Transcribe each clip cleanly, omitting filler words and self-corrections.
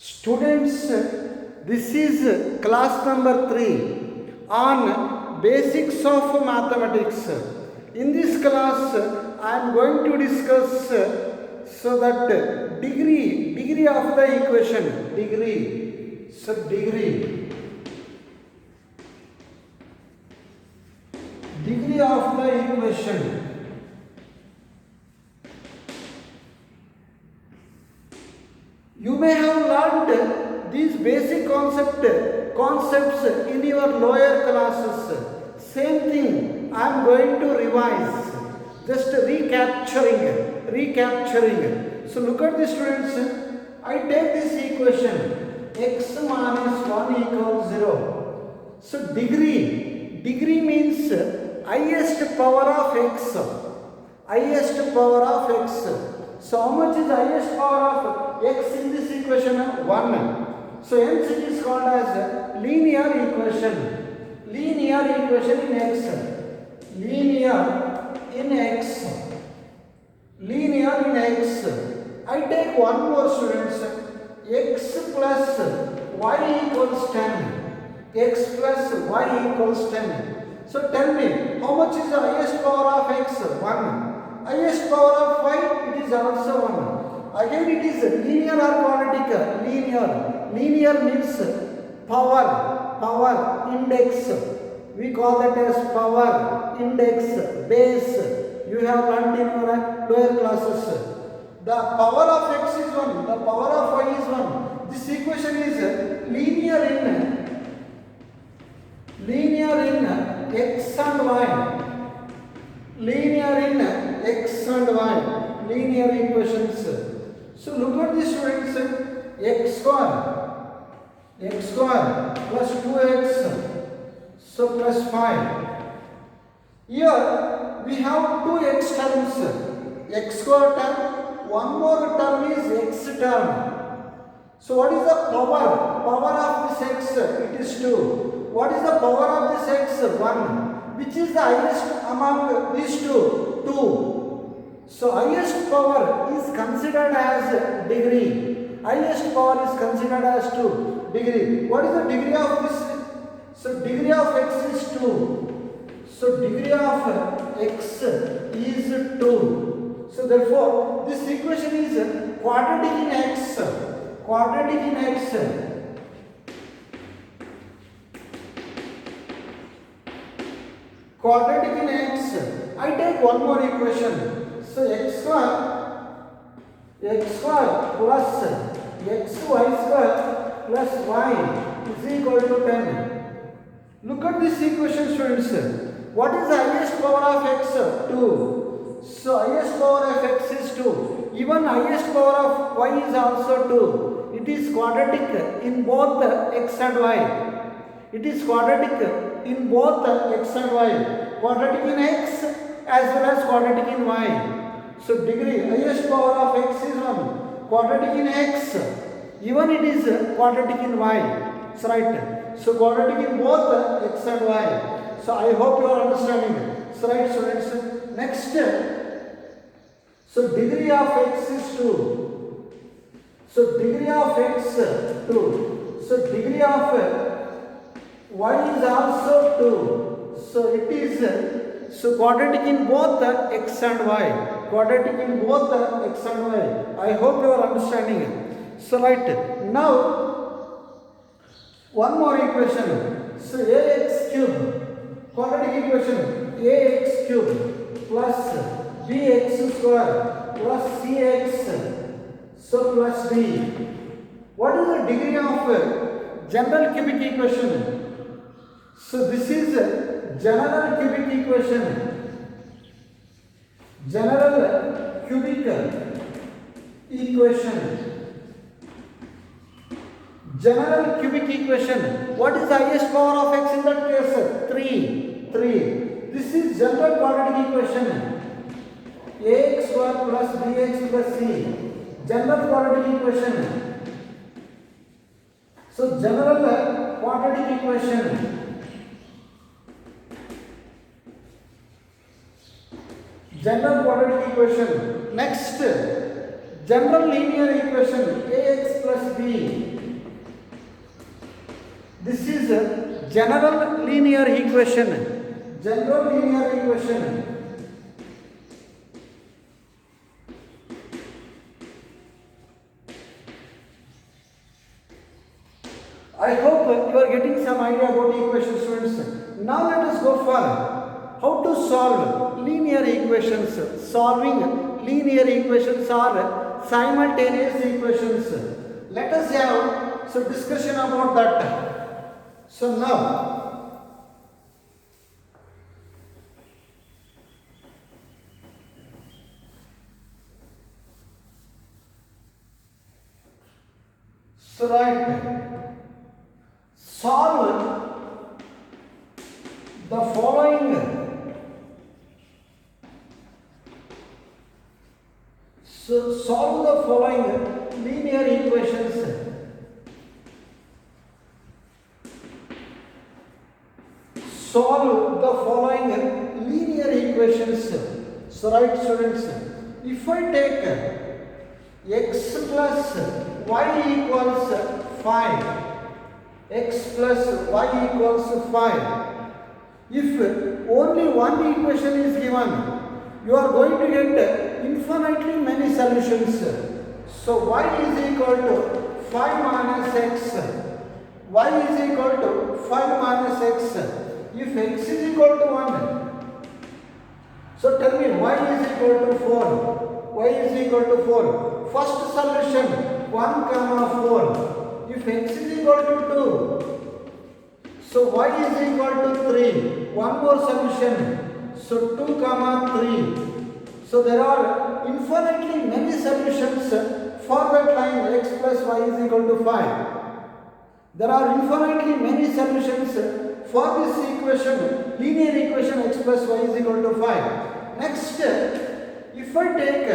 Students, this is class number 3 on basics of mathematics. In this class, I am going to discuss so that degree of the equation, degree of the equation. You may have learned these basic concepts in your lower classes. Same thing I am going to revise. Just recapturing. So look at this, students. I take this equation x minus 1 equals 0. So degree means highest power of x. So how much is highest power of x in this equation? 1. So hence it is called as linear equation. Linear in x. I take one more, students. X plus y equals 10. So tell me, how much is the highest power of x? 1. Highest power of y, it is also 1. Again it is linear or quadratic? Linear means power, index. We call that as power, index, base. You have learnt in your lower classes. The power of x is 1, the power of y is 1. This equation is linear in x and y. Linear equations. So look at this, students. X square plus 2x, so plus 5. Here we have two x terms, x square term, one more term is x term. So what is the power of this x? It is 2. What is the power of this x? 1. Which is the highest among these two? 2. So highest power is considered as degree. Highest power is considered as 2 degree. What is the degree of this? So degree of x is 2. So degree of x is 2. So therefore this equation is quadratic in x. I take one more equation. So x square plus xy square plus y is equal to 10. Look at this equation, students. What is the highest power of x? 2. So highest power of x is 2. Even highest power of y is also 2. It is quadratic in both x and y. Quadratic in x as well as quadratic in y. So degree, highest power of x is 1. Quadratic in x, even it is quadratic in y. So right. So quadratic in both x and y. So I hope you are understanding. So right, students. Next, so degree of x is 2. So degree of x 2. So degree of y is also 2. So it is quadratic in both x and y. I hope you are understanding it. So right. Now one more equation. So ax cube, quadratic equation, ax cube plus bx square plus cx, so plus d. What is the degree of general cubic equation? So this is general cubic equation. What is the highest power of x in that case? 3. This is general quadratic equation. Ax square plus bx plus c. General quadratic equation. So general quadratic equation. Next, general linear equation. Ax plus b general linear equation. General linear equation. I hope you are getting some idea about equation, students. Now let us go for how to solve linear equations. Solving linear equations or simultaneous equations. Let us have some discussion about that. So now, solve the following. So solve the following linear equations. Solve the following linear equations. So right, students, if I take x plus y equals 5, x plus y equals 5, if only one equation is given, you are going to get infinitely many solutions. So y is equal to 5 minus x. Y is equal to 5 minus x. If x is equal to 1, so tell me y is equal to 4. Y is equal to 4. First solution 1 comma 4. If x is equal to 2, so y is equal to 3. One more solution. So 2 comma 3. So there are infinitely many solutions for that line x plus y is equal to 5. There are infinitely many solutions for this equation, linear equation x plus y is equal to 5. Next, if I take,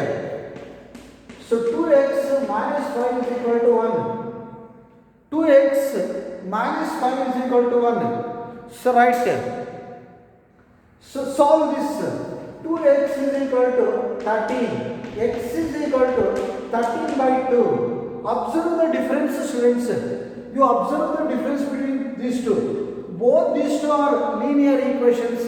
so 2x minus 5 is equal to 1. 2x minus 5 is equal to 1. So write. So solve this. 2x is equal to 13. X is equal to 13 by 2. Observe the difference, students. You observe the difference between these two. Both these two are linear equations,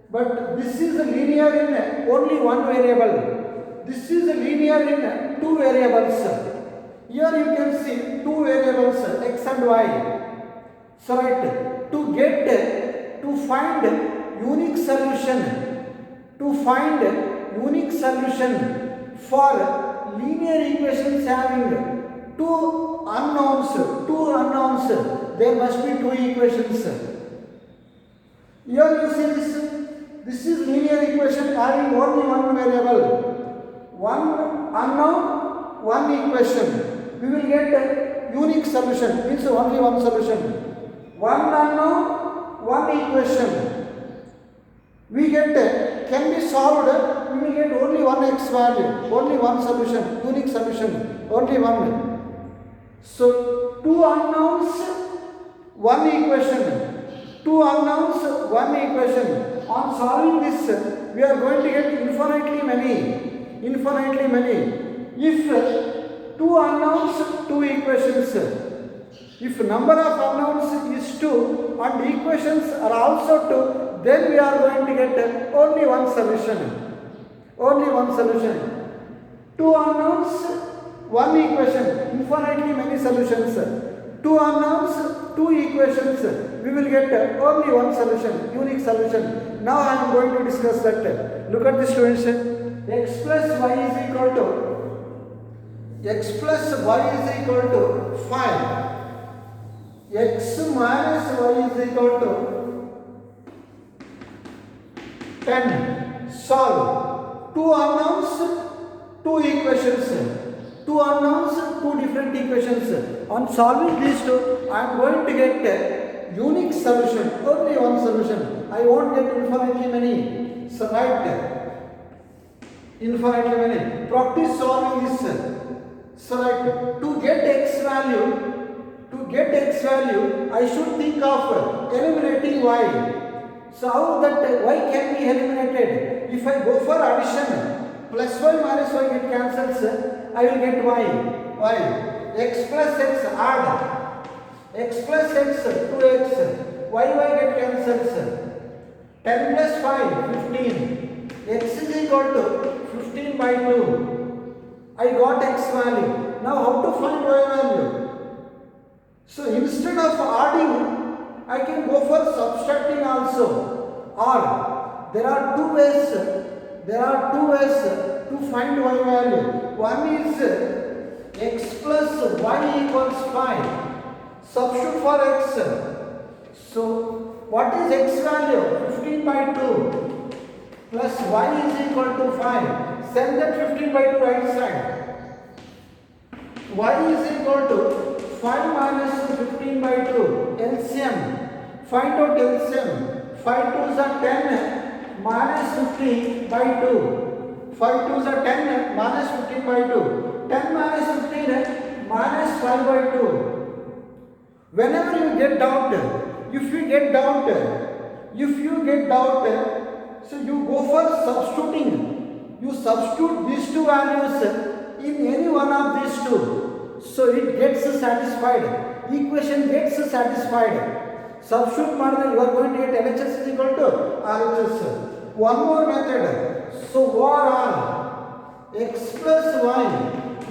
but this is linear in only one variable. This is linear in two variables. Here you can see two variables x and y. So right, to find unique solution for linear equations having two unknowns, there must be two equations. Here you see this is linear equation having only one variable, one unknown, one equation. We will get a unique solution, means only one solution. One unknown, one equation. We get can be solved, we will get only one x value, only one solution, unique solution, only one. So two unknowns, one equation. Two unknowns, one equation. On solving this, we are going to get infinitely many. If two unknowns, two equations. If number of unknowns is 2 and equations are also 2, then we are going to get only one solution. Two unknowns, one equation, infinitely many solutions. Two unknowns, two equations, we will get only one solution, unique solution. Now I am going to discuss that. Look at the students. X plus y is equal to 5. X minus y is equal to 10. Solve. Two unknowns, two equations. Two unknowns, two different equations. On solving these two, I am going to get a unique solution, only one solution. I won't get infinitely many. So write infinitely many. Practice solving this. So write to get x value, I should think of eliminating y. So how that y can be eliminated? If I go for addition, plus y minus y get cancels, I will get y. X plus x add. x plus x, 2x, y get cancels. 10 plus 5, 15. X is equal to 15 by 2. I got x value. Now how to find y value? So instead of adding, I can go for subtracting also. Or there are two ways to find y value. One is x plus y equals 5. Substitute for x. So what is x value? 15 by 2 plus y is equal to 5. Send that 15 by 2 right side. Y is equal to 5 minus 15 by 2. LCM. Find out LCM. 5 2s are 10 minus 15 by 2. 5 2s are 10 minus 15 by 2. 10 minus 15 minus 5 by 2. Whenever you get doubt, if you get doubt, so you go for substituting. You substitute these two values in any one of these two. So it gets satisfied. Equation gets satisfied. Substitute madre, you are going to get LHS is equal to RHS. One more method. So overall, x plus y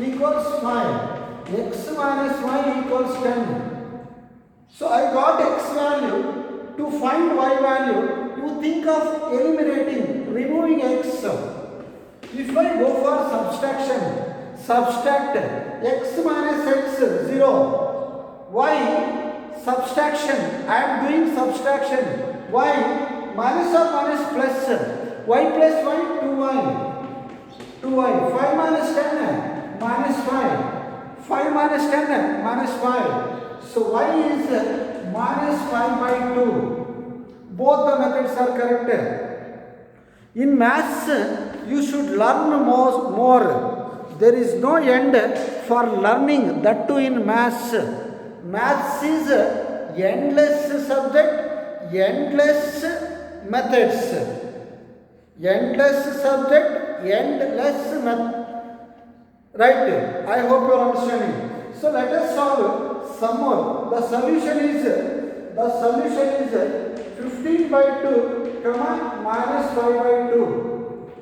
equals 5. X minus y equals 10. So I got x value. To find y value, you think of eliminating, removing x. If I go for subtraction, subtract x minus x 0. Y subtraction, I am doing subtraction. Y minus or minus plus. Y plus y 2y. 2y. 5 minus 10 minus 5. 5 minus 10 minus 5. So y is minus 5 by 2. Both the methods are correct. In maths, you should learn more. There is no end for learning, that too in maths. Maths is endless subject, endless methods. Endless subject, endless method. Right? I hope you are understanding. So let us solve some more. The solution is 15 by 2 comma minus 5 by 2.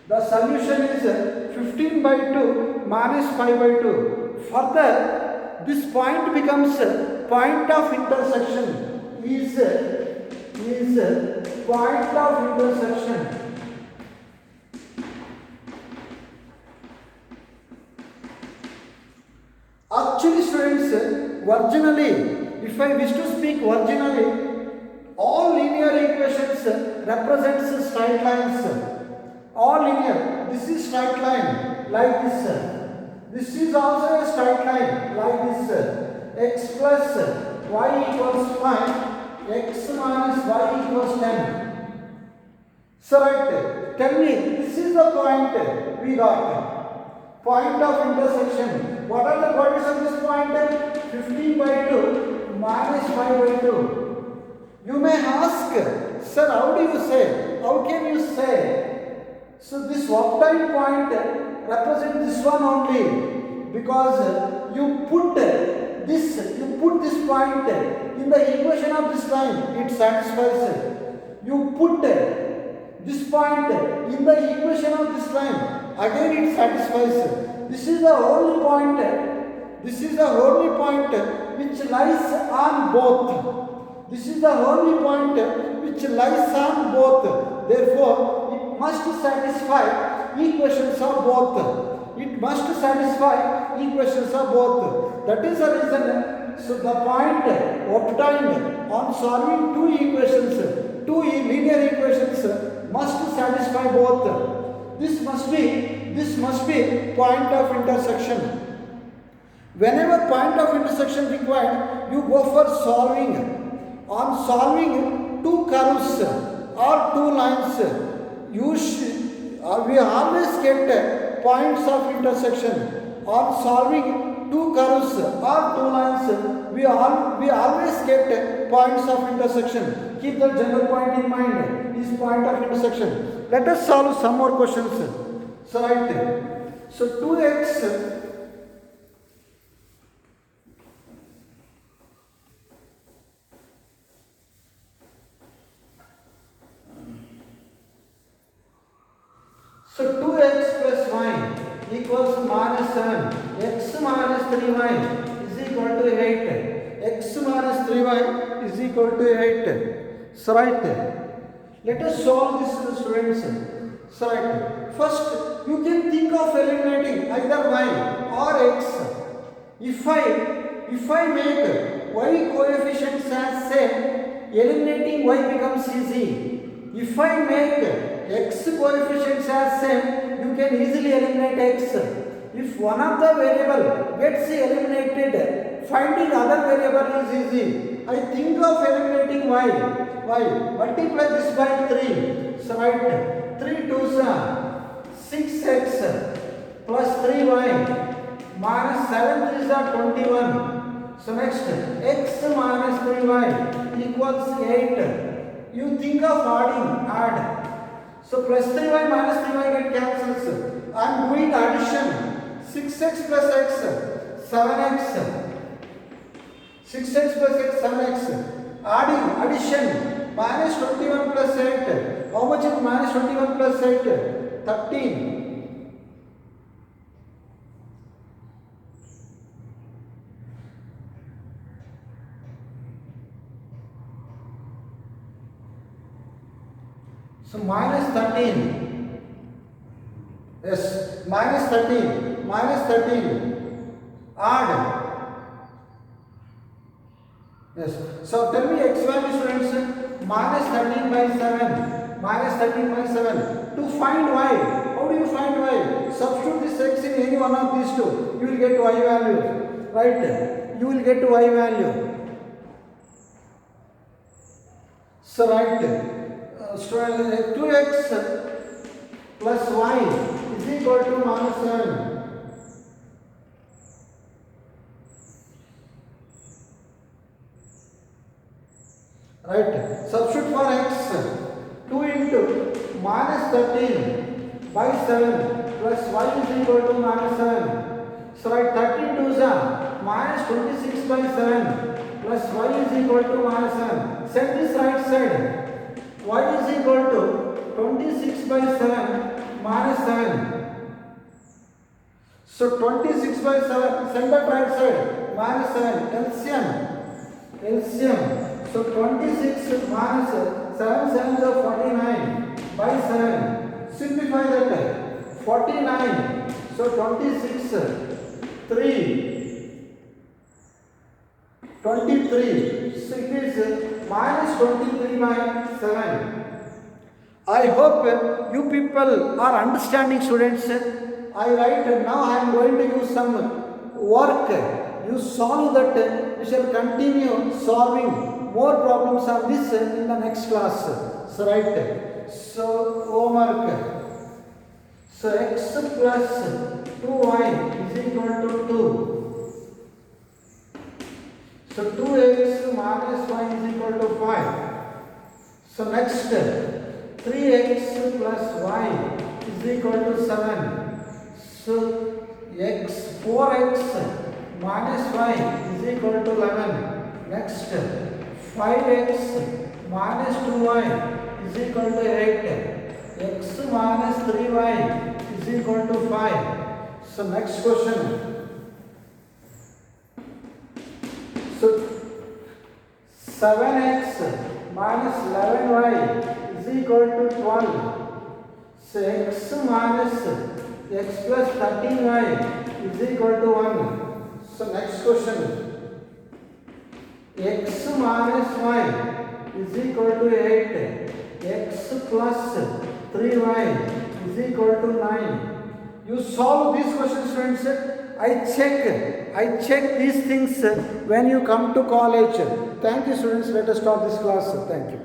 The solution is 15 by 2 minus 5 by 2. Further, this point becomes point of intersection. Is point of intersection. Actually, students, originally, if I wish to speak originally, all linear equations represents straight lines. All linear. This is straight line like this. This is also a straight line like this. X plus y equals 5. X minus y equals 10. So right, tell me, this is the point we got. Point of intersection. What are the values of this point? 15 by 2 minus 5 by 2. You may ask, sir, how do you say? How can you say? So this optile point represents this one only, because you put this point in the equation of this line, it satisfies it. You put this point in the equation of this line, again it satisfies. This is the only point. This is the only point which lies on both. This is the only point which lies on both. Therefore, it must satisfy equations of both. It must satisfy equations of both. That is the reason. So the point obtained on solving two equations, two linear equations, must satisfy both. This must be point of intersection. Whenever point of intersection required, you go for solving. On solving two curves or two lines, we always get points of intersection. On solving two curves or two lines, we always get points of intersection. Keep the general point in mind, is point of intersection. Let us solve some more questions. So right, so 2x So 2x plus y equals minus 7. X minus 3y is equal to 8. X minus 3y is equal to 8. So right. Let us solve this, students. So right. First, you can think of eliminating either y or x. If I make y coefficients as same, eliminating y becomes easy. If I make x coefficients as same, you can easily eliminate x. If one of the variable gets eliminated, finding other variable is easy. I think of eliminating y. Multiply this by 3. So write 3 2s are 6x plus 3y minus 7 3s are 21. So next, x minus 3y equals 8. You think of add. So plus 3y minus 3y get cancels. I am doing addition. 6x plus x, 7x. 6x plus x, 7x. Addition. Minus 21 plus 8. How much is minus 21 plus 8? 13. So minus 13. Yes, minus 13. Minus 13. Add. Yes. So tell me x value, students. Minus 13 by 7. Minus 13 by 7. To find y. How do you find y? Substitute this x in any one of these two. You will get y value. Right? You will get y value. So right. 2x plus y is equal to minus 7. Right. Substitute for x. 2 into minus 13 by 7 plus y is equal to minus 7. So write 13 2s are minus 26 by 7 plus y is equal to minus 7. Set this right side. Y is equal to 26 by 7 minus 7. So 26 by 7, send that right side, minus 7, LCM. So 26 minus 7 7s are 49 by 7. Simplify that, 49. So 26, 3, 23. So it is minus 23 by 7. I hope you people are understanding, students. I write now. I am going to use some work. You solve that. We shall continue solving more problems on this in the next class. So write. So homework. So x plus 2y is equal to 2. So 2x minus y is equal to 5. So next, 3x plus y is equal to 7. So 4x minus y is equal to 11. Next, 5x minus 2y is equal to 8. X minus 3y is equal to 5. So next question. So 7x minus 11y is equal to 12. So x minus x plus 13y is equal to 1. So next question. X minus y is equal to 8. X plus 3y is equal to 9. You solve these questions, friends. I check these things when you come to college. Thank you, students. Let us stop this class. Thank you.